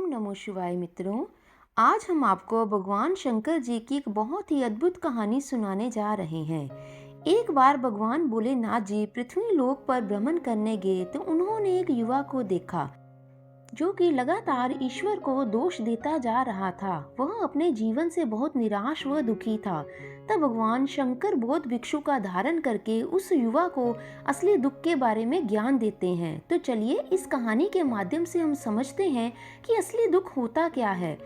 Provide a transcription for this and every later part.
नमो शिवाय मित्रों। आज हम आपको भगवान शंकर जी की एक बहुत ही अद्भुत कहानी सुनाने जा रहे हैं। एक बार भगवान भोलेनाथ जी पृथ्वी लोक पर भ्रमण करने गए तो उन्होंने एक युवा को देखा जो कि लगातार ईश्वर को दोष देता जा रहा था। वह अपने जीवन से बहुत निराश व दुखी था। तब भगवान शंकर बौद्ध भिक्षु का धारण करके उस युवा को असली दुख के बारे में ज्ञान देते हैं। तो चलिए इस कहानी के माध्यम से हम समझते हैं कि असली दुख होता क्या है।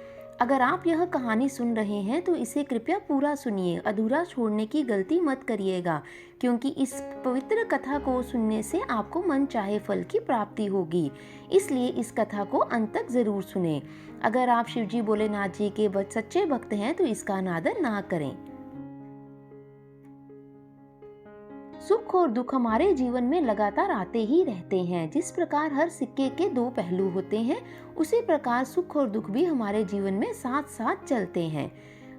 अगर आप यह कहानी सुन रहे हैं तो इसे कृपया पूरा सुनिए, अधूरा छोड़ने की गलती मत करिएगा, क्योंकि इस पवित्र कथा को सुनने से आपको मन चाहे फल की प्राप्ति होगी। इसलिए इस कथा को अंत तक जरूर सुनें। अगर आप शिवजी भोलेनाथ जी के सच्चे भक्त हैं तो इसका अनादर ना करें। सुख और दुख हमारे जीवन में लगातार आते ही रहते हैं। जिस प्रकार हर सिक्के के दो पहलू होते हैं, उसी प्रकार सुख और दुख भी हमारे जीवन में साथ साथ चलते हैं।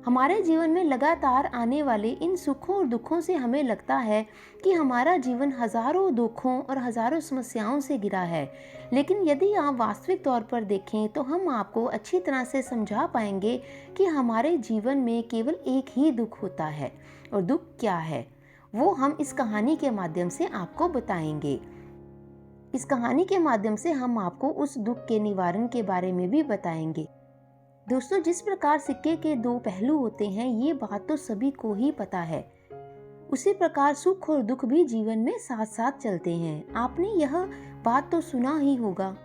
हमारे जीवन में लगातार आने वाले इन सुखों और दुखों से हमें लगता है कि हमारा जीवन हजारों दुखों और हजारों समस्याओं से घिरा है। लेकिन यदि आप वास्तविक तौर पर देखें तो हम आपको अच्छी तरह से समझा पाएंगे कि हमारे जीवन में केवल एक ही दुख होता है। और दुख क्या है वो हम इस कहानी के माध्यम से आपको बताएंगे। इस कहानी के माध्यम से हम आपको उस दुख के निवारण के बारे में भी बताएंगे। दोस्तों, जिस प्रकार सिक्के के दो पहलू होते हैं, ये बात तो सभी को ही पता है। उसी प्रकार सुख और दुख भी जीवन में साथ साथ चलते हैं। आपने यह बात तो सुना ही होगा।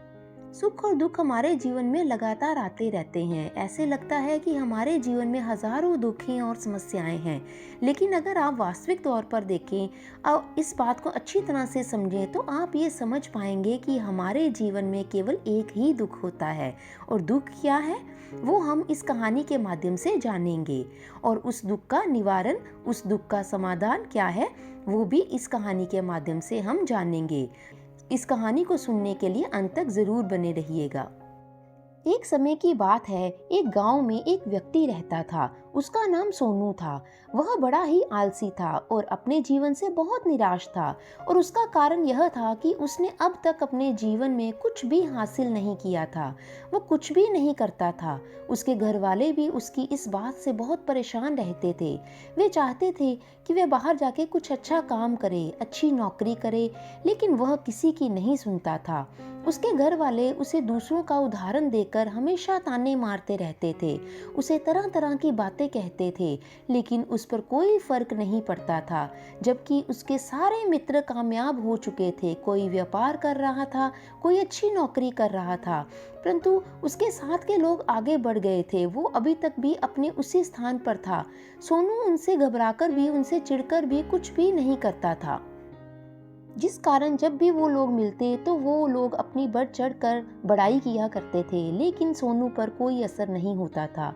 सुख और दुख हमारे जीवन में लगातार आते रहते हैं। ऐसे लगता है कि हमारे जीवन में हजारों दुखें और समस्याएं हैं। लेकिन अगर आप वास्तविक तौर पर देखें और इस बात को अच्छी तरह से समझें तो आप ये समझ पाएंगे कि हमारे जीवन में केवल एक ही दुख होता है। और दुख क्या है वो हम इस कहानी के माध्यम से जानेंगे। और उस दुख का निवारण, उस दुख का समाधान क्या है वो भी इस कहानी के माध्यम से हम जानेंगे। इस कहानी को सुनने के लिए अंत तक जरूर बने रहिएगा। एक समय की बात है, एक गांव में एक व्यक्ति रहता था। उसका नाम सोनू था। वह बड़ा ही आलसी था और अपने जीवन से बहुत निराश था। और उसका कारण यह था कि उसने अब तक अपने जीवन में कुछ भी हासिल नहीं किया था। वो कुछ भी नहीं करता था। उसके घर वाले भी उसकी इस बात से बहुत परेशान रहते थे। वे चाहते थे कि वे बाहर जाके कुछ अच्छा काम करे, अच्छी नौकरी करे, लेकिन वह किसी की नहीं सुनता था। उसके घर वाले उसे दूसरों का उदाहरण देकर हमेशा ताने मारते रहते थे, उसे तरह तरह की बातें कहते थे, लेकिन उस पर कोई फर्क नहीं पड़ता था। जबकि उसके सारे मित्र कामयाब हो चुके थे, कोई व्यापार कर रहा था, कोई अच्छी नौकरी कर रहा था, परंतु उसके साथ के लोग आगे बढ़ गए थे। वो अभी तक भी अपने उसी स्थान पर था। सोनू उनसे घबराकर भी, उनसे चिढ़कर भी कुछ भी नहीं करता था, जिस कारण जब भी वो लोग मिलते तो वो लोग अपनी बढ़ चढ़ कर बड़ाई किया करते थे। लेकिन सोनू पर कोई असर नहीं होता था।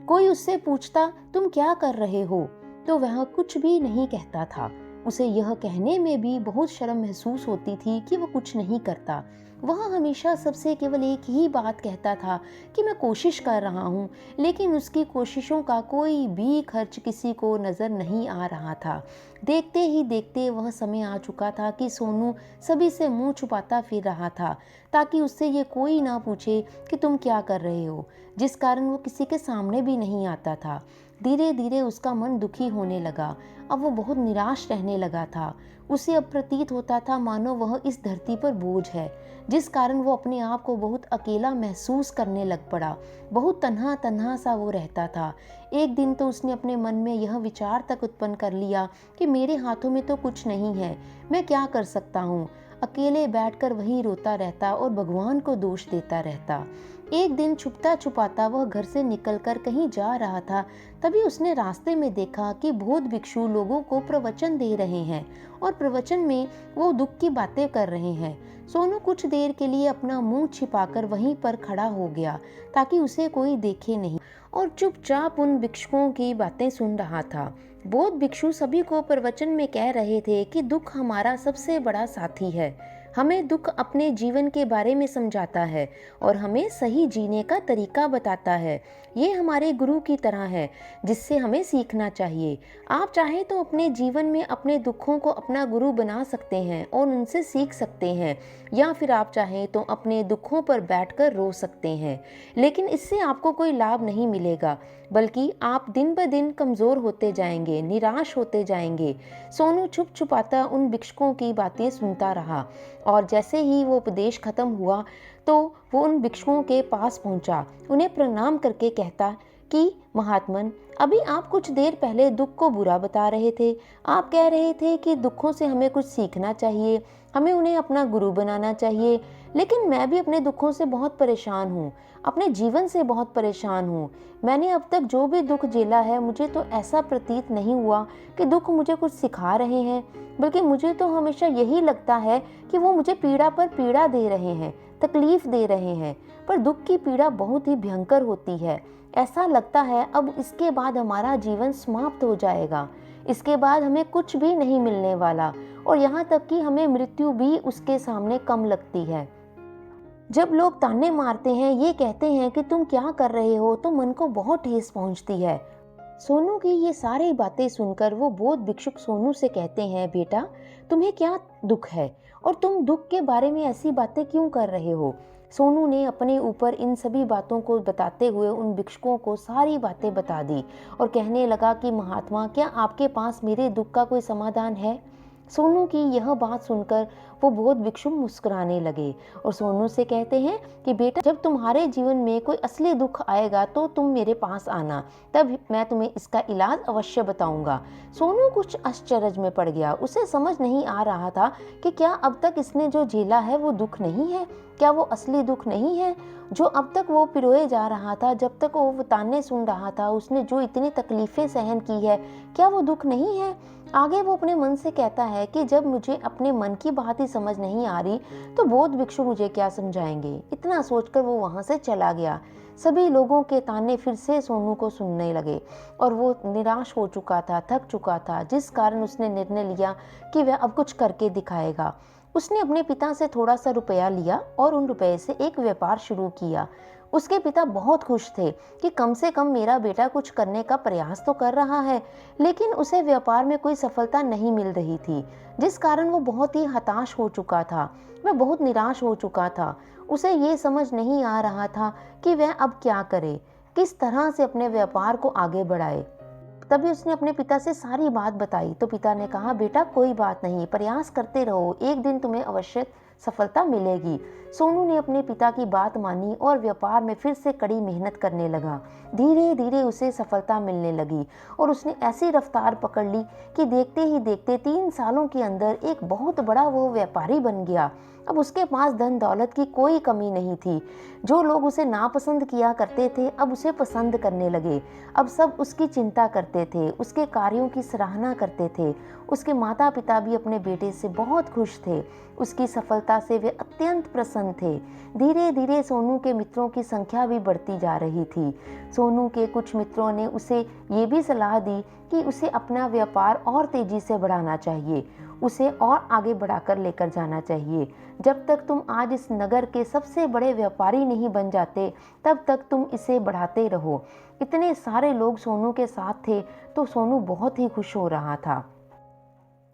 कोई उससे पूछता तुम क्या कर रहे हो, तो वह कुछ भी नहीं कहता था। उसे यह कहने में भी बहुत शर्म महसूस होती थी कि वो कुछ नहीं करता। वह हमेशा सबसे केवल एक ही बात कहता था कि मैं कोशिश कर रहा हूँ, लेकिन उसकी कोशिशों का कोई भी खर्च किसी को नजर नहीं आ रहा था। देखते ही देखते वह समय आ चुका था कि सोनू सभी से मुंह छुपाता फिर रहा था, ताकि उससे ये कोई ना पूछे कि तुम क्या कर रहे हो, जिस कारण वो किसी के सामने भी नहीं आता था। धीरे धीरे उसका मन दुखी होने लगा। अब वो बहुत निराश रहने लगा था। उसे अब प्रतीत होता था मानो वह इस धरती पर बोझ है, जिस कारण वो अपने आप को बहुत अकेला महसूस करने लग पड़ा। बहुत तन्हा तन्हा सा वो रहता था। एक दिन तो उसने अपने मन में यह विचार तक उत्पन्न कर लिया कि मेरे हाथों में तो कुछ नहीं है, मैं क्या कर सकता हूँ। अकेले बैठकर वही रोता रहता और भगवान को दोष देता रहता। एक दिन छुपता छुपाता वह घर से निकलकर कहीं जा रहा था। तभी उसने रास्ते में देखा कि बौद्ध भिक्षु लोगों को प्रवचन दे रहे हैं और प्रवचन में वो दुख की बातें कर रहे हैं। सोनू कुछ देर के लिए अपना मुंह छिपाकर वहीं पर खड़ा हो गया, ताकि उसे कोई देखे नहीं, और चुपचाप उन भिक्षुओं की बातें सुन रहा था। बौद्ध भिक्षु सभी को प्रवचन में कह रहे थे कि दुख हमारा सबसे बड़ा साथी है। हमें दुख अपने जीवन के बारे में समझाता है और हमें सही जीने का तरीका बताता है। ये हमारे गुरु की तरह है जिससे हमें सीखना चाहिए। आप चाहें तो अपने जीवन में अपने दुखों को अपना गुरु बना सकते हैं और उनसे सीख सकते हैं, या फिर आप चाहें तो अपने दुखों पर बैठकर रो सकते हैं। लेकिन इससे आपको कोई लाभ नहीं मिलेगा, बल्कि आप दिन ब दिन कमज़ोर होते जाएंगे, निराश होते जाएंगे। सोनू छुप छुपाता उन भिक्षुकों की बातें सुनता रहा और जैसे ही वो उपदेश खत्म हुआ तो वो उन भिक्षुकों के पास पहुंचा। उन्हें प्रणाम करके कहता कि महात्मन, अभी आप कुछ देर पहले दुख को बुरा बता रहे थे। आप कह रहे थे कि दुखों से हमें कुछ सीखना चाहिए, हमें उन्हें अपना गुरु बनाना चाहिए। लेकिन मैं भी अपने दुखों से बहुत परेशान हूँ, अपने जीवन से बहुत परेशान हूँ। मैंने अब तक जो भी दुख झेला है, मुझे तो ऐसा प्रतीत नहीं हुआ कि दुख मुझे कुछ सिखा रहे हैं, बल्कि मुझे तो हमेशा यही लगता है कि वो मुझे पीड़ा पर पीड़ा दे रहे हैं, तकलीफ दे रहे हैं। पर दुख की पीड़ा बहुत ही भयंकर होती है। ऐसा लगता है अब इसके बाद हमारा जीवन समाप्त हो जाएगा, इसके बाद हमें कुछ भी नहीं मिलने वाला, और यहाँ तक कि हमें मृत्यु भी उसके सामने कम लगती है। जब लोग ताने मारते हैं, ये कहते हैं कि तुम क्या कर रहे हो, तो मन को बहुत ठेस पहुंचती है। सोनू की ये सारी बातें सुनकर वो बौद्ध भिक्षुक सोनू से कहते हैं, बेटा तुम्हें क्या दुख है और तुम दुख के बारे में ऐसी बातें क्यों कर रहे हो। सोनू ने अपने ऊपर इन सभी बातों को बताते हुए उन भिक्षुकों को सारी बातें बता दी और कहने लगा कि महात्मा, क्या आपके पास मेरे दुख का कोई समाधान है। सोनू की यह बात सुनकर वो बौद्ध भिक्षु मुस्कुराने लगे और सोनू से कहते हैं कि बेटा, जब तुम्हारे जीवन में कोई असली दुख आएगा तो तुम मेरे पास आना, तब मैं तुम्हें इसका इलाज अवश्य बताऊंगा। सोनू कुछ आश्चर्य में पड़ गया। उसे समझ नहीं आ रहा था कि क्या अब तक इसने जो झेला है वो दुख नहीं है, क्या वो असली दुख नहीं है। जो अब तक वो पिरोए जा रहा था, जब तक वो ताने सुन रहा था, उसने जो इतनी तकलीफें सहन की है, क्या वो दुख नहीं है। आगे वो अपने मन से कहता है कि जब मुझे अपने मन की बात ही समझ नहीं आ रही तो बौद्ध भिक्षु मुझे क्या समझाएंगे। इतना सोचकर वो वहां से चला गया। सभी लोगों के ताने फिर से सोनू को सुनने लगे और वो निराश हो चुका था, थक चुका था, जिस कारण उसने निर्णय लिया कि वह अब कुछ करके दिखाएगा। उसने अपने पिता से थोड़ा सा रुपया लिया और उन रुपये से एक व्यापार शुरू किया। उसके पिता बहुत खुश थे कि कम से कम मेरा बेटा कुछ करने का प्रयास तो कर रहा है, लेकिन उसे व्यापार में कोई सफलता नहीं मिल रही थी, जिस कारण वो बहुत ही हताश हो चुका था। वह बहुत निराश हो चुका था। उसे ये समझ नहीं आ रहा था कि वह अब क्या करे, किस तरह से अपने व्यापार को आगे बढ़ाए। तभी उसने अपने पिता से सारी बात बताई तो पिता ने कहा, बेटा कोई बात नहीं, प्रयास करते रहो, एक दिन तुम्हें अवश्य सफलता मिलेगी। सोनू ने अपने पिता की बात मानी और व्यापार में फिर से कड़ी मेहनत करने लगा। धीरे धीरे उसे सफलता मिलने लगी और उसने ऐसी रफ्तार पकड़ ली कि देखते ही देखते 3 सालों के अंदर एक बहुत बड़ा वो व्यापारी बन गया। अब उसके पास धन दौलत की कोई कमी नहीं थी। जो लोग उसे नापसंद किया करते थे अब उसे पसंद करने लगे। अब सब उसकी चिंता करते थे, उसके कार्यों की सराहना करते थे। उसके माता पिता भी अपने बेटे से बहुत खुश थे। उसकी सफलता से वे अत्यंत प्रसन्न थे। धीरे धीरे सोनू के मित्रों की संख्या भी बढ़ती जा रही थी। सोनू के कुछ मित्रों ने उसे ये भी सलाह दी कि उसे अपना व्यापार और तेजी से बढ़ाना चाहिए, उसे और आगे बढ़ाकर लेकर जाना चाहिए। जब तक तुम आज इस नगर के सबसे बड़े व्यापारी नहीं बन जाते, तब तक तुम इसे बढ़ाते रहो। इतने सारे लोग सोनू के साथ थे तो सोनू बहुत ही खुश हो रहा था।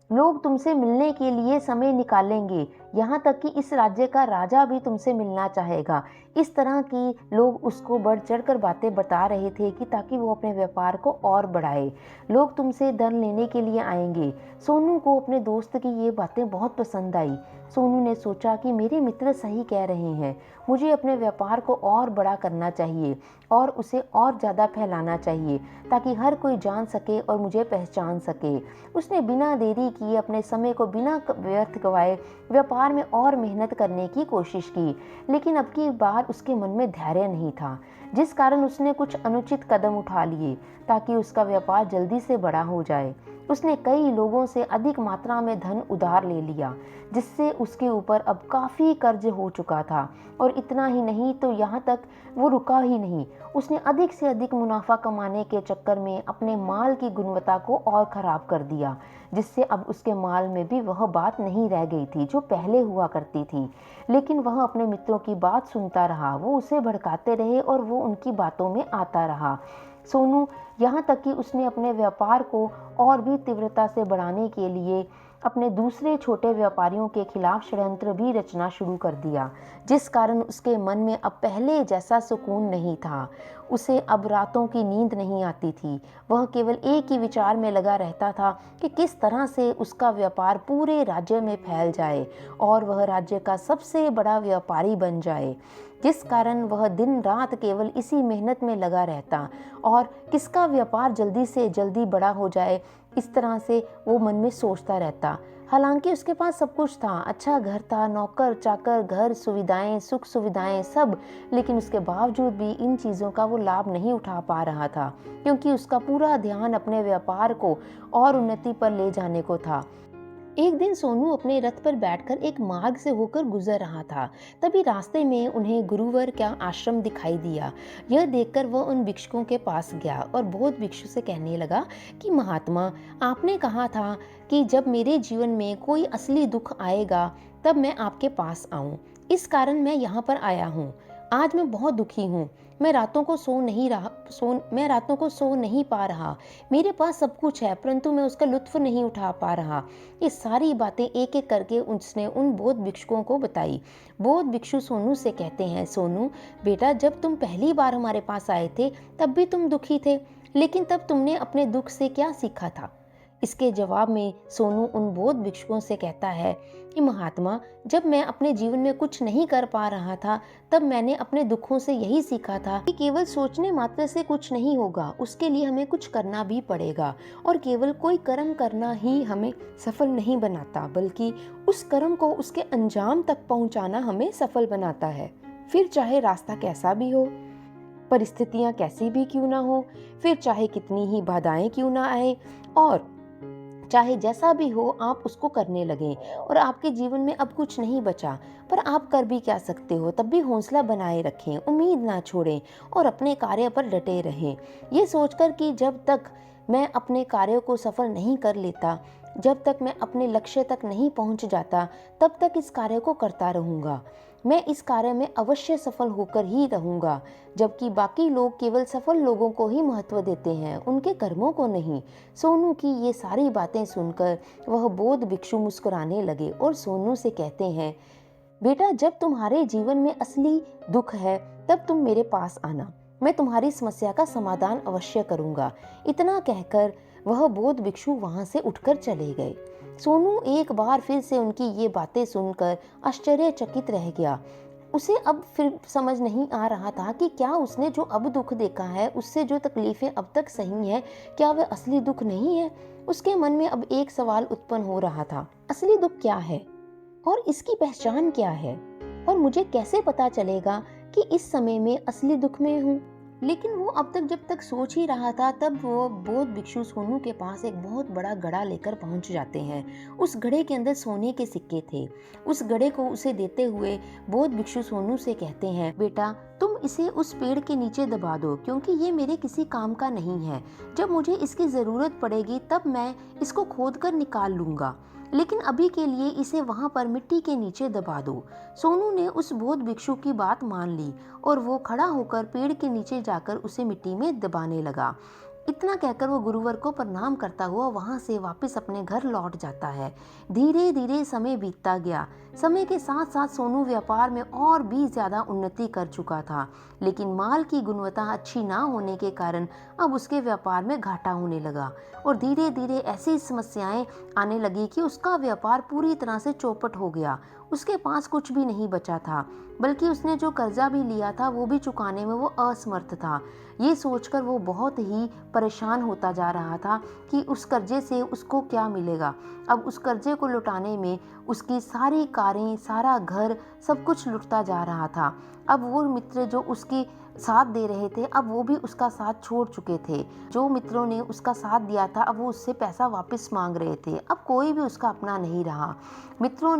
लोग तुमसे मिलने के लिए समय निकालेंगे, यहाँ तक कि इस राज्य का राजा भी तुमसे मिलना चाहेगा। इस तरह की लोग उसको बढ़ चढ़कर बातें बता रहे थे कि ताकि वो अपने व्यापार को और बढ़ाए। लोग तुमसे धन लेने के लिए आएंगे। सोनू को अपने दोस्त की ये बातें बहुत पसंद आई। सोनू ने सोचा कि मेरे मित्र सही कह रहे हैं, मुझे अपने व्यापार को और बड़ा करना चाहिए और उसे और ज़्यादा फैलाना चाहिए ताकि हर कोई जान सके और मुझे पहचान सके। उसने बिना देरी किए अपने समय को बिना व्यर्थ गवाए व्यापार में और मेहनत करने की कोशिश की, लेकिन अब की बार उसके मन में धैर्य नहीं था, जिस कारण उसने कुछ अनुचित कदम उठा लिए ताकि उसका व्यापार जल्दी से बड़ा हो जाए। उसने कई लोगों से अधिक मात्रा में धन उधार ले लिया, जिससे उसके ऊपर अब काफ़ी कर्ज हो चुका था। और इतना ही नहीं, तो यहाँ तक वो रुका ही नहीं, उसने अधिक से अधिक मुनाफा कमाने के चक्कर में अपने माल की गुणवत्ता को और ख़राब कर दिया, जिससे अब उसके माल में भी वह बात नहीं रह गई थी जो पहले हुआ करती थी। लेकिन वह अपने मित्रों की बात सुनता रहा, वो उसे भड़काते रहे और वो उनकी बातों में आता रहा। सोनू यहाँ तक कि उसने अपने व्यापार को और भी तीव्रता से बढ़ाने के लिए अपने दूसरे छोटे व्यापारियों के खिलाफ षड्यंत्र भी रचना शुरू कर दिया, जिस कारण उसके मन में अब पहले जैसा सुकून नहीं था। उसे अब रातों की नींद नहीं आती थी। वह केवल एक ही विचार में लगा रहता था कि किस तरह से उसका व्यापार पूरे राज्य में फैल जाए और वह राज्य का सबसे बड़ा व्यापारी बन जाए, जिस कारण वह दिन रात केवल इसी मेहनत में लगा रहता और किसका व्यापार जल्दी से जल्दी बड़ा हो जाए, इस तरह से वो मन में सोचता रहता। हालांकि उसके पास सब कुछ था, अच्छा घर था, नौकर चाकर, घर, सुविधाएं, सुख सुविधाएं सब, लेकिन उसके बावजूद भी इन चीज़ों का वो लाभ नहीं उठा पा रहा था, क्योंकि उसका पूरा ध्यान अपने व्यापार को और उन्नति पर ले जाने को था। एक दिन सोनू अपने रथ पर बैठकर एक मार्ग से होकर गुजर रहा था। तभी रास्ते में उन्हें गुरुवर का आश्रम दिखाई दिया। यह देखकर वह उन भिक्षुकों के पास गया और बौद्ध भिक्षु से कहने लगा कि महात्मा, आपने कहा था कि जब मेरे जीवन में कोई असली दुख आएगा तब मैं आपके पास आऊं। इस कारण मैं यहाँ पर आया हूँ। आज मैं बहुत दुखी हूँ। मैं रातों को सो नहीं पा रहा। मेरे पास सब कुछ है, परंतु मैं उसका लुत्फ नहीं उठा पा रहा। ये सारी बातें एक एक करके उसने उन बौद्ध भिक्षुकों को बताई। बौद्ध भिक्षु सोनू से कहते हैं, सोनू बेटा, जब तुम पहली बार हमारे पास आए थे तब भी तुम दुखी थे, लेकिन तब तुमने अपने दुख से क्या सीखा था? इसके जवाब में सोनू उन बौद्ध भिक्षुओं से कहता है कि महात्मा, जब मैं अपने जीवन में कुछ नहीं कर पा रहा था तब मैंने अपने दुखों से यही सीखा था कि केवल सोचने मात्र से कुछ नहीं होगा, उसके लिए हमें कुछ करना भी पड़ेगा। और केवल कोई कर्म करना ही हमें सफल नहीं बनाता, बल्कि उस कर्म को उसके अंजाम तक पहुंचाना हमें सफल बनाता है। फिर चाहे रास्ता कैसा भी हो, परिस्थितियां कैसी भी क्यों ना हो, फिर चाहे कितनी ही बाधाएं क्यों ना आए, और चाहे जैसा भी हो, आप उसको करने लगें। और आपके जीवन में अब कुछ नहीं बचा, पर आप कर भी क्या सकते हो? तब भी हौसला बनाए रखें, उम्मीद ना छोड़ें और अपने कार्य पर डटे रहें। ये सोचकर कि जब तक मैं अपने कार्यों को सफल नहीं कर लेता, जब तक मैं अपने लक्ष्य तक नहीं पहुंच जाता, तब तक इस कार्य को करता रहूंगा। मैं इस कार्य में अवश्य सफल होकर ही रहूंगा, जबकि बाकी लोग केवल सफल लोगों को ही महत्व देते हैं, उनके कर्मों को नहीं। सोनू की ये सारी बातें सुनकर वह बौद्ध भिक्षु मुस्कुराने लगे और सोनू से कहते हैं, बेटा, जब तुम्हारे जीवन में असली दुख है तब तुम मेरे पास आना, मैं तुम्हारी समस्या का समाधान अवश्य करूंगा। इतना कहकर वह बौद्ध भिक्षु वहां से उठकर चले गए। सोनू एक बार फिर से उनकी ये बातें सुनकर आश्चर्यचकित रह गया। उसे अब फिर समझ नहीं आ रहा था कि क्या उसने जो अब दुख देखा है, उससे जो तकलीफें अब तक सही हैं, क्या वह असली दुख नहीं है? उसके मन में अब एक सवाल उत्पन्न हो रहा था, असली दुख क्या है और इसकी पहचान क्या है, और मुझे कैसे पता चलेगा कि इस समय में असली दुख में हूँ? लेकिन वो अब तक जब तक सोच ही रहा था, तब वो बौद्ध भिक्षु सोनू के पास एक बहुत बड़ा घड़ा लेकर पहुंच जाते हैं। उस घड़े के अंदर सोने के सिक्के थे। उस घड़े को उसे देते हुए बौद्ध भिक्षु सोनू से कहते हैं, बेटा, तुम इसे उस पेड़ के नीचे दबा दो, क्योंकि ये मेरे किसी काम का नहीं है। जब मुझे इसकी जरूरत पड़ेगी तब मैं इसको खोद कर निकाल लूंगा, लेकिन अभी के लिए इसे वहां पर मिट्टी के नीचे दबा दो। सोनू ने उस बौद्ध भिक्षु की बात मान ली और वो खड़ा होकर पेड़ के नीचे जाकर उसे मिट्टी में दबाने लगा। इतना कहकर वो गुरुवर को प्रणाम करता हुआ वहां से वापस अपने घर लौट जाता है। धीरे धीरे समय बीतता गया। समय के साथ साथ सोनू व्यापार में और भी ज्यादा उन्नति कर चुका था, लेकिन माल की गुणवत्ता अच्छी ना होने के कारण अब उसके व्यापार में घाटा होने लगा और धीरे धीरे ऐसी समस्याएं आने लगी कि उसका व्यापार पूरी तरह से चौपट हो गया। उसके पास कुछ भी नहीं बचा था, बल्कि उसने जो कर्जा भी लिया था वो भी चुकाने में वो असमर्थ था। ये सोचकर वो बहुत ही परेशान होता जा रहा था कि उस कर्जे से उसको क्या मिलेगा। अब उस कर्जे को लौटाने में उसकी सारी कारें, सारा घर सब कुछ लुटता जा रहा था। अब वो मित्र जो उसकी साथ दे रहे थे, अब वो भी उसका साथ छोड़ चुके थे। जो मित्रों ने उसका साथ दिया था, अब वो उससे पैसा वापस मांग रहे थे। अब कोई भी उसका अपना नहीं रहा। मित्रों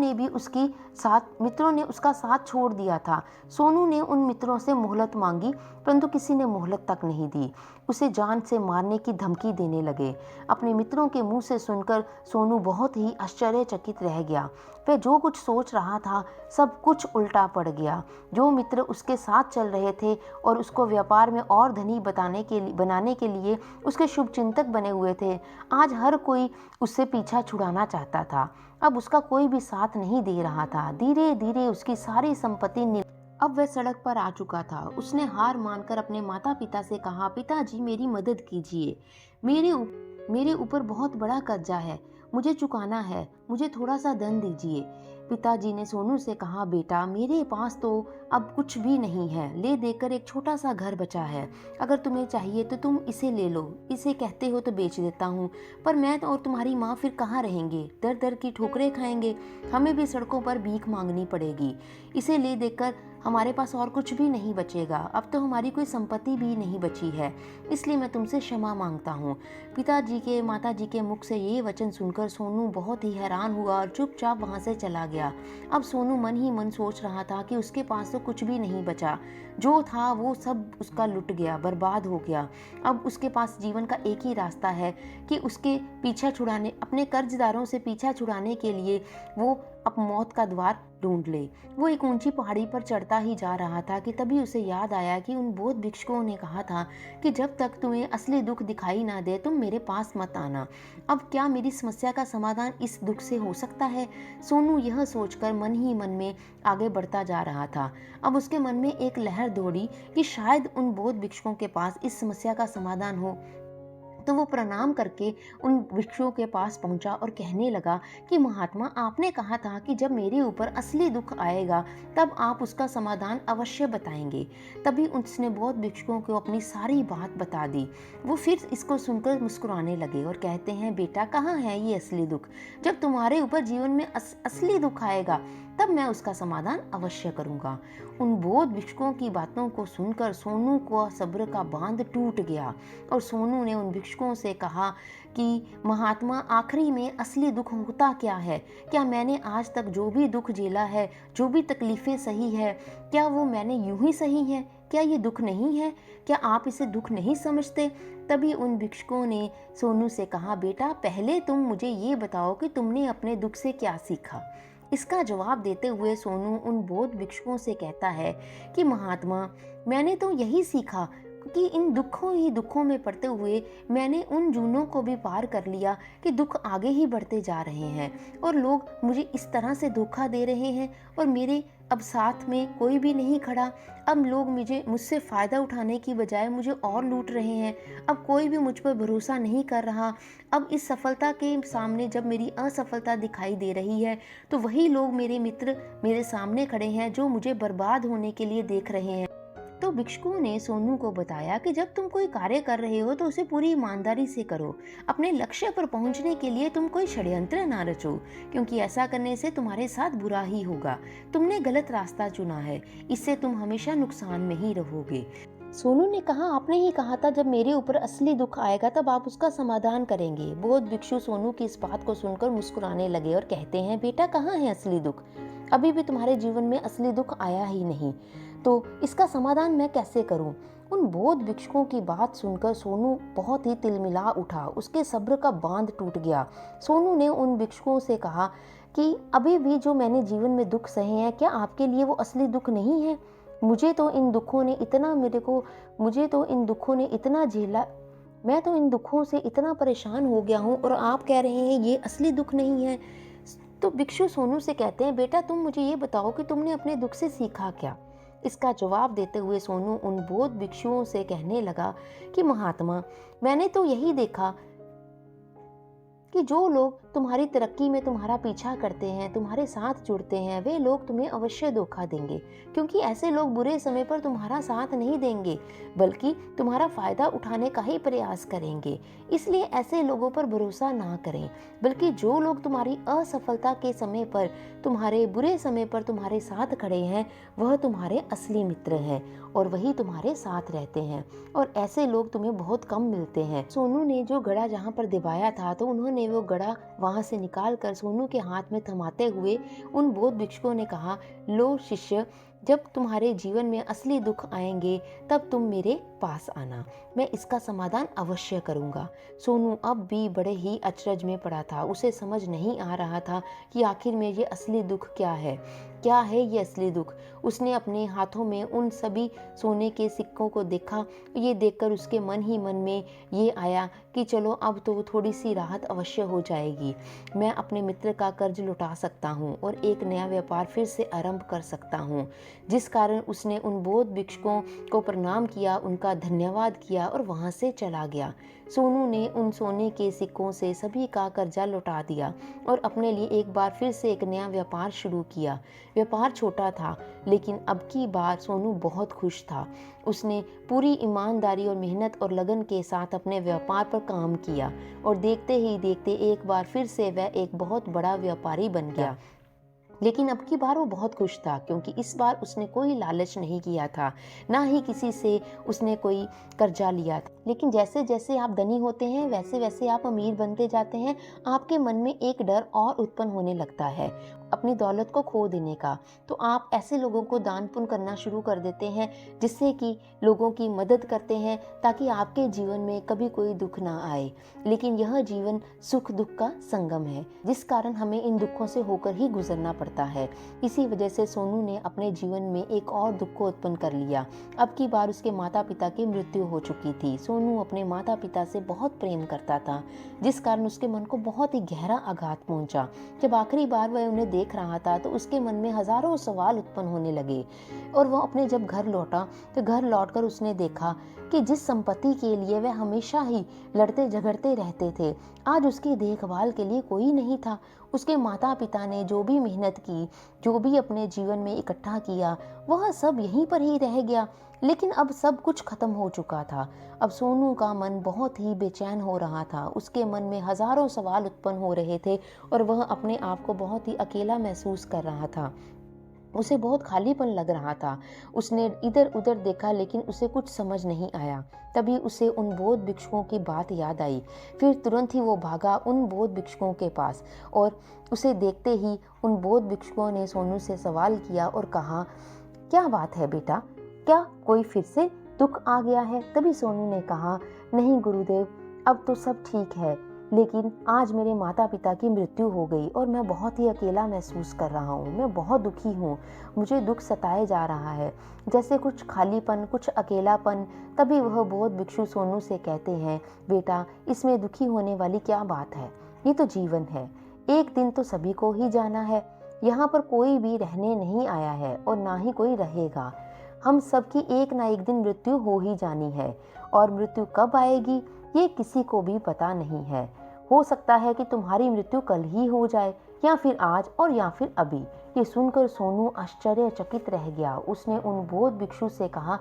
ने उसका साथ छोड़ दिया था। सोनू ने उन मित्रों से मोहलत मांगी, परंतु किसी ने मोहलत तक नहीं दी। उसे जान से मारने की धमकी देने लगे। अपने मित्रों के मुंह से सुनकर सोनू बहुत ही आश्चर्यचकित रह गया। वह जो कुछ सोच रहा था, सब कुछ उल्टा पड़ गया। जो मित्र उसके साथ चल रहे थे और उसको व्यापार में और धनी बनाने के लिए उसके शुभचिंतक बने हुए थे, आज हर कोई उससे पीछा छुड़ाना चाहता था। अब उसका कोई भी साथ नहीं दे रहा था। धीरे धीरे उसकी सारी संपत्ति अब वह सड़क पर आ चुका था। उसने हार मानकर अपने माता पिता से कहा, पिताजी मेरी मदद कीजिए, मेरे ऊपर बहुत बड़ा कर्जा है, मुझे चुकाना है, मुझे थोड़ा सा धन दीजिए। पिताजी ने सोनू से कहा, बेटा मेरे पास तो अब कुछ भी नहीं है, ले देकर एक छोटा सा घर बचा है, अगर तुम्हें चाहिए तो तुम इसे ले लो। इसे कहते हो तो बेच देता हूँ, पर मैं और तुम्हारी माँ फिर कहाँ रहेंगे, दर दर की ठोकरें खाएंगे, हमें भी सड़कों पर भीख मांगनी पड़ेगी। इसे ले देकर हमारे पास और कुछ भी नहीं बचेगा, अब तो हमारी कोई संपत्ति भी नहीं बची है, इसलिए मैं तुमसे क्षमा मांगता हूँ। पिताजी के माताजी के मुख से ये वचन सुनकर सोनू बहुत ही हैरान हुआ और चुपचाप वहाँ से चला गया। अब सोनू मन ही मन सोच रहा था कि उसके पास तो कुछ भी नहीं बचा, जो था वो सब उसका लुट गया, बर्बाद हो गया। अब उसके पास जीवन का एक ही रास्ता है कि अपने कर्जदारों से पीछा छुड़ाने के लिए वो अब मौत का द्वार ढूंढ ले। वो एक ऊंची पहाड़ी पर चढ़ता ही जा रहा था कि तभी उसे याद आया कि उन बौद्ध भिक्षुओं ने कहा था कि जब तक तुम्हें असली दुख दिखाई ना दे तुम मेरे पास मत आना। अब क्या मेरी समस्या का समाधान इस दुख से हो सकता है? सोनू यह सोचकर मन ही मन में आगे बढ़ता जा रहा था। अब उसके मन में एक लहर दौड़ी कि शायद उन बौद्ध भिक्षुओं के पास इस समस्या का समाधान हो। तो वो प्रणाम करके उन भिक्षुओं के पास पहुंचा और कहने लगा कि महात्मा, आपने कहा था कि जब मेरे ऊपर असली दुख आएगा तब आप उसका समाधान अवश्य बताएंगे। तभी उसने बौद्ध भिक्षुओं को अपनी सारी बात बता दी। वो फिर इसको सुनकर मुस्कुराने लगे और कहते हैं, बेटा कहाँ है ये असली दुख? जब तुम्हारे ऊपर जीवन में असली दुख आएगा तब मैं उसका समाधान अवश्य करूंगा। उन बौद्ध भिक्षुओं की बातों को सुनकर सोनू को सब्र का बांध टूट गया और सोनू ने उन भिक्षुओं से कहा कि महात्मा, आखिरी में असली दुख होता क्या है? क्या मैंने आज तक जो भी दुख झेला है, जो भी तकलीफें सही है, क्या वो मैंने यूं ही सही है? क्या ये दुख नहीं है? क्या आप इसे दुख नहीं समझते? तभी उन भिक्षुओं ने सोनू से कहा, बेटा पहले तुम मुझे ये बताओ कि तुमने अपने दुख से क्या सीखा। इसका जवाब देते हुए सोनू उन बौद्ध भिक्षुओं से कहता है कि महात्मा, मैंने तो यही सीखा कि इन दुखों में पड़ते हुए मैंने उन जूनों को भी पार कर लिया कि दुख आगे ही बढ़ते जा रहे हैं और लोग मुझे इस तरह से धोखा दे रहे हैं और मेरे अब साथ में कोई भी नहीं खड़ा। अब लोग मुझसे फ़ायदा उठाने की बजाय मुझे और लूट रहे हैं। अब कोई भी मुझ पर भरोसा नहीं कर रहा। अब इस सफलता के सामने जब मेरी असफलता दिखाई दे रही है तो वही लोग मेरे मित्र मेरे सामने खड़े हैं जो मुझे बर्बाद होने के लिए देख रहे हैं। तो भिक्षुओं ने सोनू को बताया कि जब तुम कोई कार्य कर रहे हो तो उसे पूरी ईमानदारी से करो। अपने लक्ष्य पर पहुंचने के लिए तुम कोई षड्यंत्र ना रचो, क्योंकि ऐसा करने से तुम्हारे साथ बुरा ही होगा। तुमने गलत रास्ता चुना है, इससे तुम हमेशा नुकसान में ही रहोगे। सोनू ने कहा, आपने ही कहा था जब मेरे ऊपर असली दुख आएगा तब आप उसका समाधान करेंगे। बौद्ध भिक्षु सोनू की इस बात को सुनकर मुस्कुराने लगे और कहते हैं, बेटा कहाँ है असली दुख? अभी भी तुम्हारे जीवन में असली दुख आया ही नहीं, तो इसका समाधान मैं कैसे करूं? उन बौद्ध भिक्षुओं की बात सुनकर सोनू बहुत ही तिलमिला उठा। उसके सब्र का बांध टूट गया। सोनू ने उन भिक्षुओं से कहा कि अभी भी जो मैंने जीवन में दुख सहे हैं, क्या आपके लिए वो असली दुख नहीं है? मुझे तो इन दुखों ने इतना झेला, मैं तो इन दुखों से इतना परेशान हो गया हूँ और आप कह रहे हैं ये असली दुख नहीं है। तो भिक्षु सोनू से कहते हैं, बेटा तुम मुझे ये बताओ कि तुमने अपने दुख से सीखा क्या? इसका जवाब देते हुए सोनू उन बौद्ध भिक्षुओं से कहने लगा कि महात्मा, मैंने तो यही देखा कि जो लोग तुम्हारी तरक्की में तुम्हारा पीछा करते हैं, तुम्हारे साथ जुड़ते हैं, वे लोग तुम्हें अवश्य धोखा देंगे, क्योंकि ऐसे लोग बुरे समय पर तुम्हारा साथ नहीं देंगे, बल्कि तुम्हारा फायदा उठाने का ही प्रयास करेंगे। इसलिए ऐसे लोगों पर भरोसा ना करें, बल्कि जो लोग तुम्हारी असफलता के समय पर, तुम्हारे बुरे समय पर तुम्हारे साथ खड़े हैं, वह तुम्हारे असली मित्र हैं और वही तुम्हारे साथ रहते हैं। और ऐसे लोग तुम्हें बहुत कम मिलते हैं। सोनू ने जो घड़ा जहाँ पर दबाया था, तो उन्होंने वो घड़ा वहां से निकाल कर सोनू के हाथ में थमाते हुए उन बौद्ध भिक्षुओं ने कहा, लो शिष्य, जब तुम्हारे जीवन में असली दुख आएंगे तब तुम मेरे पास आना, मैं इसका समाधान अवश्य करूंगा। सोनू अब भी बड़े ही अचरज में पड़ा था। उसे समझ नहीं आ रहा था कि आखिर में ये असली दुख क्या है ये असली दुख। उसने अपने हाथों में उन सभी सोने के सिक्कों को देखा। ये देखकर उसके मन ही मन में ये आया कि चलो अब तो थोड़ी सी राहत अवश्य हो जाएगी, मैं अपने मित्र का कर्ज लौटा सकता हूँ और एक नया व्यापार फिर से आरंभ कर सकता हूँ। जिस कारण उसने उन बौद्ध भिक्षुकों को प्रणाम किया, उनका धन्यवाद किया और वहाँ से चला गया। सोनू ने उन सोने के सिक्कों से सभी का कर्जा लौटा दिया और अपने लिए एक बार फिर से एक नया व्यापार शुरू किया। व्यापार छोटा था, लेकिन अब की बार सोनू बहुत खुश था। उसने पूरी ईमानदारी और मेहनत और लगन के साथ अपने व्यापार पर काम किया और देखते ही देखते एक बार फिर से वह एक बहुत बड़ा व्यापारी बन गया। लेकिन अब की बार वो बहुत खुश था, क्योंकि इस बार उसने कोई लालच नहीं किया था, ना ही किसी से उसने कोई कर्जा लिया था। लेकिन जैसे जैसे आप धनी होते हैं, वैसे वैसे आप अमीर बनते जाते हैं, आपके मन में एक डर और उत्पन्न होने लगता है अपनी दौलत को खो देने का। तो आप ऐसे लोगों को दान पुण्य करना शुरू कर देते हैं, जिससे कि लोगों की मदद करते हैं, ताकि आपके जीवन में कभी कोई दुख ना आए। लेकिन यह जीवन सुख दुख का संगम है, जिस कारण हमें इन दुखों से होकर ही गुजरना पड़ता है। इसी वजह से सोनू ने अपने जीवन में एक और दुख को उत्पन्न कर लिया। अब की बार उसके माता पिता की मृत्यु हो चुकी थी। सोनू अपने माता पिता से बहुत प्रेम करता था, जिस कारण उसके मन को बहुत ही गहरा आघात पहुंचा। जब आखिरी बार वह उन्हें देख रहा था, तो उसके मन में हजारों सवाल उत्पन्न होने लगे और वह अपने जब घर लौटा, तो घर लौटकर उसने देखा कि जिस संपत्ति के लिए वह हमेशा ही लड़ते झगड़ते रहते थे, आज उसकी देखभाल के लिए कोई नहीं था। उसके माता पिता ने जो भी मेहनत की, जो भी अपने जीवन में इकट्ठा किया, वह सब यहीं पर ही रह गया। लेकिन अब सब कुछ खत्म हो चुका था। अब सोनू का मन बहुत ही बेचैन हो रहा था। उसके मन में हजारों सवाल उत्पन्न हो रहे थे और वह अपने आप को बहुत ही अकेला महसूस कर रहा था। उसे बहुत खालीपन लग रहा था। उसने इधर उधर देखा, लेकिन उसे कुछ समझ नहीं आया। तभी उसे उन बौद्ध भिक्षुओं की बात याद आई। फिर तुरंत ही वो भागा उन बौद्ध भिक्षुओं के पास और उसे देखते ही उन बौद्ध भिक्षुओं ने सोनू से सवाल किया और कहा, क्या बात है बेटा, क्या कोई फिर से दुख आ गया है? तभी सोनू ने कहा, नहीं गुरुदेव, अब तो सब ठीक है, लेकिन आज मेरे माता पिता की मृत्यु हो गई और मैं बहुत ही अकेला महसूस कर रहा हूँ। मैं बहुत दुखी हूँ, मुझे दुख सताए जा रहा है, जैसे कुछ खालीपन, कुछ अकेलापन। तभी वह बौद्ध भिक्षु सोनू से कहते हैं, बेटा, इसमें दुखी होने वाली क्या बात है? ये तो जीवन है, एक दिन तो सभी को ही जाना है। यहाँ पर कोई भी रहने नहीं आया है और ना ही कोई रहेगा। हम सबकी एक ना एक दिन मृत्यु हो ही जानी है और मृत्यु कब आएगी ये किसी को भी पता नहीं है। हो सकता है कि तुम्हारी मृत्यु कल ही हो जाए, या फिर आज, और या फिर अभी। ये सुनकर सोनू आश्चर्यचकित रह गया। उसने उन बौद्ध भिक्षु से कहा,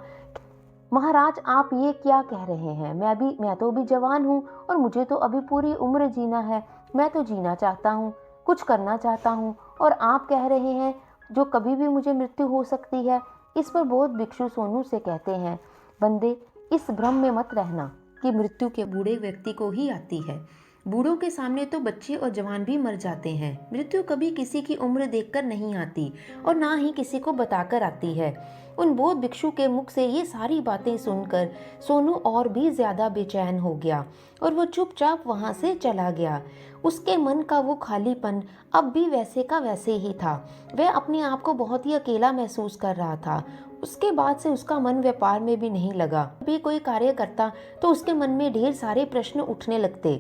महाराज, आप ये क्या कह रहे हैं? मैं तो अभी जवान हूँ और मुझे तो अभी पूरी उम्र जीना है। मैं तो जीना चाहता हूँ, कुछ करना चाहता हूँ, और आप कह रहे हैं जो कभी भी मुझे मृत्यु हो सकती है। इस पर बौद्ध भिक्षु सोनू से कहते हैं, बंदे, इस भ्रम में मत रहना कि मृत्यु के बूढ़े व्यक्ति को ही आती है। बूढ़ों के सामने तो बच्चे और जवान भी मर जाते हैं। मृत्यु कभी किसी की उम्र देखकर नहीं आती और ना ही किसी को बताकर आती है। उन बौद्ध भिक्षु के मुख से ये सारी बातें सुनकर सोनू और भी ज्यादा बेचैन हो गया और वो चुपचाप वहां से चला गया। उसके मन का वो खालीपन अब भी वैसे का वैसे ही था। वह अपने आप को बहुत ही अकेला महसूस कर रहा था। उसके बाद से उसका मन व्यापार में भी नहीं लगा। भी कोई कार्य करता तो उसके मन में ढेर सारे प्रश्न उठने लगते।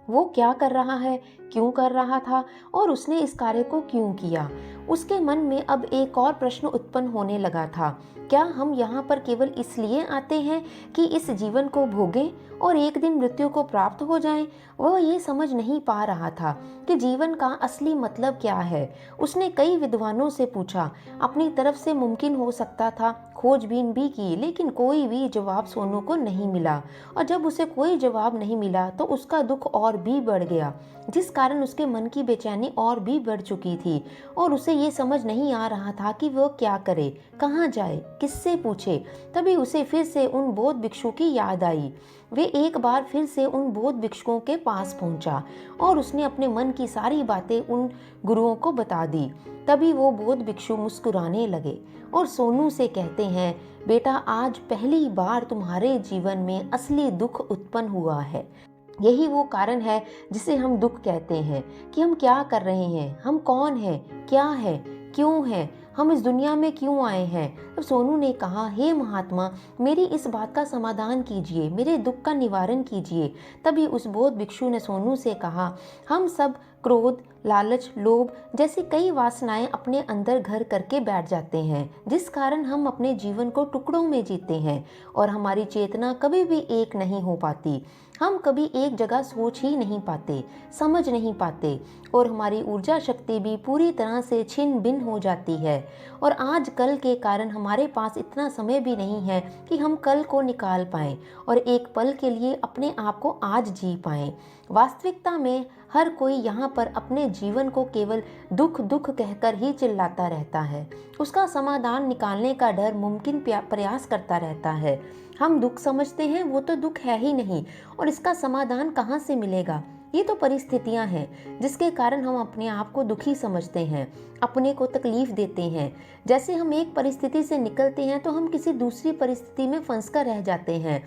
वो क्या कर रहा है, क्यों कर रहा था और उसने इस कार्य को क्यों किया। उसके मन में अब एक और प्रश्न उत्पन्न होने लगा था। क्या हम यहाँ पर केवल इसलिए आते हैं कि इस जीवन को भोगें और एक दिन मृत्यु को प्राप्त हो जाएं? वह ये समझ नहीं पा रहा था कि जीवन का असली मतलब क्या है। उसने कई विद्वानों से पूछा, अपनी तरफ से मुमकिन हो सकता था खोजबीन भी की, लेकिन कोई भी जवाब सोनू को नहीं मिला। और जब उसे कोई जवाब नहीं मिला तो उसका दुख और भी बढ़ गया, जिस कारण उसके मन की बेचैनी और भी बढ़ चुकी थी और उसे ये समझ नहीं आ रहा था कि वह क्या करे, कहाँ जाए, किससे पूछे। तभी उसे फिर से उन बौद्ध भिक्षु की याद आई। वे एक बार फिर से उन बौद्ध भिक्षुओं के पास पहुंचा और उसने अपने मन की सारी बातें उन गुरुओं को बता दी। तभी वो बौद्ध भिक्षु मुस्कुराने लगे और सोनू से कहते हैं, बेटा, आज पहली बार तुम्हारे जीवन में असली दुख उत्पन्न हुआ है। यही वो कारण है जिसे हम दुख कहते हैं, कि हम क्या कर रहे हैं, हम कौन हैं, क्या है, क्यों है, हम इस दुनिया में क्यों आए हैं। तो सोनू ने कहा, हे महात्मा, मेरी इस बात का समाधान कीजिए, मेरे दुख का निवारण कीजिए। तभी उस बौद्ध भिक्षु ने सोनू से कहा, हम सब क्रोध, लालच, लोभ जैसी कई वासनाएं अपने अंदर घर करके बैठ जाते हैं, जिस कारण हम अपने जीवन को टुकड़ों में जीते हैं और हमारी चेतना कभी भी एक नहीं हो पाती। हम कभी एक जगह सोच ही नहीं पाते, समझ नहीं पाते और हमारी ऊर्जा शक्ति भी पूरी तरह से छिन्न भिन्न हो जाती है। और आज कल के कारण हमारे पास इतना समय भी नहीं है कि हम कल को निकाल पाएं और एक पल के लिए अपने आप को आज जी पाएं। वास्तविकता में हर कोई यहाँ पर अपने जीवन को केवल दुख दुख कहकर ही चिल्लाता रहता है। उसका समाधान निकालने का डर मुमकिन प्रयास करता रहता है। हम दुख समझते हैं, वो तो दुख है ही नहीं, और इसका समाधान कहाँ से मिलेगा। ये तो परिस्थितियां हैं जिसके कारण हम अपने आप को दुखी समझते हैं, अपने को तकलीफ देते हैं। जैसे हम एक परिस्थिति से निकलते हैं तो हम किसी दूसरी परिस्थिति में फंस कर रह जाते हैं।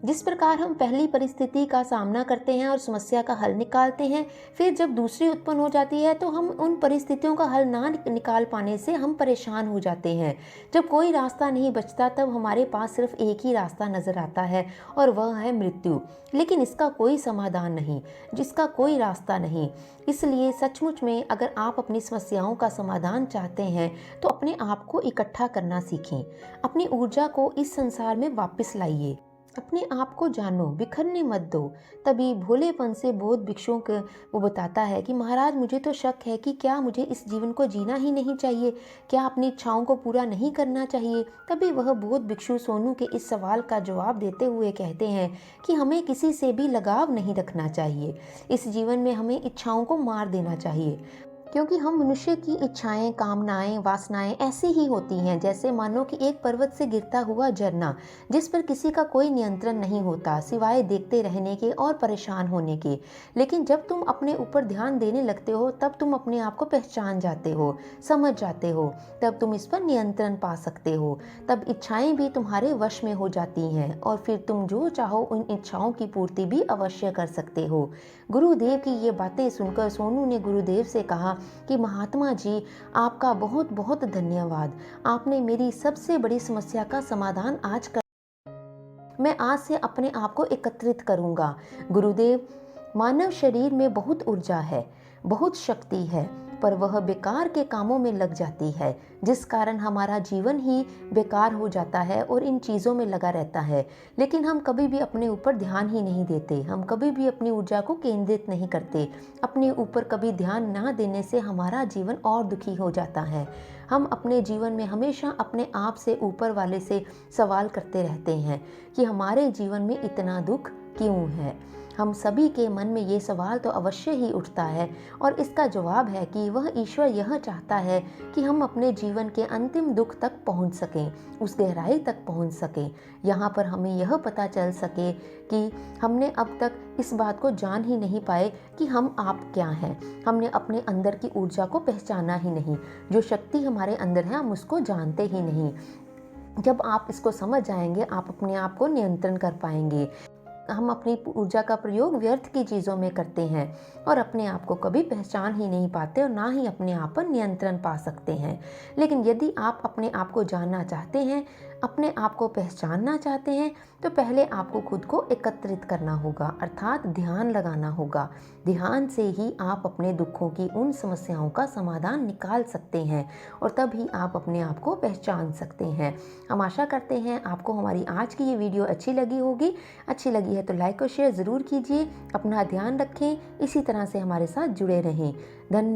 जिस प्रकार हम पहली परिस्थिति का सामना करते हैं और समस्या का हल निकालते हैं, फिर जब दूसरी उत्पन्न हो जाती है तो हम उन परिस्थितियों का हल ना निकाल पाने से हम परेशान हो जाते हैं। जब कोई रास्ता नहीं बचता तब हमारे पास सिर्फ एक ही रास्ता नजर आता है और वह है मृत्यु। लेकिन इसका कोई समाधान नहीं, जिसका कोई रास्ता नहीं। इसलिए सचमुच में अगर आप अपनी समस्याओं का समाधान चाहते हैं तो अपने आप को इकट्ठा करना सीखें, अपनी ऊर्जा को इस संसार में वापस लाइए, अपने आप को जानो, बिखरने मत दो। तभी भोलेपन से बौद्ध भिक्षुओं को वो बताता है कि महाराज, मुझे तो शक है कि क्या मुझे इस जीवन को जीना ही नहीं चाहिए, क्या अपनी इच्छाओं को पूरा नहीं करना चाहिए। तभी वह बौद्ध भिक्षु सोनू के इस सवाल का जवाब देते हुए कहते हैं कि हमें किसी से भी लगाव नहीं रखना चाहिए। इस जीवन में हमें इच्छाओं को मार देना चाहिए, क्योंकि हम मनुष्य की इच्छाएं, कामनाएं, वासनाएं ऐसी ही होती हैं जैसे मानो कि एक पर्वत से गिरता हुआ झरना, जिस पर किसी का कोई नियंत्रण नहीं होता सिवाय देखते रहने के और परेशान होने के। लेकिन जब तुम अपने ऊपर ध्यान देने लगते हो तब तुम अपने आप को पहचान जाते हो, समझ जाते हो, तब तुम इस पर नियंत्रण पा सकते हो। तब इच्छाएं भी तुम्हारे वश में हो जाती हैं और फिर तुम जो चाहो उन इच्छाओं की पूर्ति भी अवश्य कर सकते हो। गुरुदेव की ये बातें सुनकर सोनू ने गुरुदेव से कहा कि महात्मा जी, आपका बहुत बहुत धन्यवाद। आपने मेरी सबसे बड़ी समस्या का समाधान आज कर। मैं आज से अपने आप को एकत्रित करूंगा। गुरुदेव, मानव शरीर में बहुत ऊर्जा है, बहुत शक्ति है, पर वह बेकार के कामों में लग जाती है, जिस कारण हमारा जीवन ही बेकार हो जाता है और इन चीज़ों में लगा रहता है। लेकिन हम कभी भी अपने ऊपर ध्यान ही नहीं देते, हम कभी भी अपनी ऊर्जा को केंद्रित नहीं करते। अपने ऊपर कभी ध्यान ना देने से हमारा जीवन और दुखी हो जाता है। हम अपने जीवन में हमेशा अपने आप से, ऊपर वाले से सवाल करते रहते हैं कि हमारे जीवन में इतना दुख क्यों है। हम सभी के मन में ये सवाल तो अवश्य ही उठता है और इसका जवाब है कि वह ईश्वर यह चाहता है कि हम अपने जीवन के अंतिम दुख तक पहुंच सकें, उस गहराई तक पहुंच सकें। यहाँ पर हमें यह पता चल सके कि हमने अब तक इस बात को जान ही नहीं पाए कि हम आप क्या हैं। हमने अपने अंदर की ऊर्जा को पहचाना ही नहीं, जो शक्ति हमारे अंदर है हम उसको जानते ही नहीं। जब आप इसको समझ जाएंगे आप अपने आप को नियंत्रण कर पाएंगे। हम अपनी ऊर्जा का प्रयोग व्यर्थ की चीज़ों में करते हैं और अपने आप को कभी पहचान ही नहीं पाते और ना ही अपने आप पर नियंत्रण पा सकते हैं। लेकिन यदि आप अपने आप को जानना चाहते हैं, अपने आप को पहचानना चाहते हैं, तो पहले आपको खुद को एकत्रित करना होगा, अर्थात ध्यान लगाना होगा। ध्यान से ही आप अपने दुखों की उन समस्याओं का समाधान निकाल सकते हैं और तभी आप अपने आप को पहचान सकते हैं। हम आशा करते हैं आपको हमारी आज की ये वीडियो अच्छी लगी होगी। अच्छी लगी है तो लाइक और शेयर ज़रूर कीजिए। अपना ध्यान रखें, इसी तरह से हमारे साथ जुड़े रहें। धन्यवाद।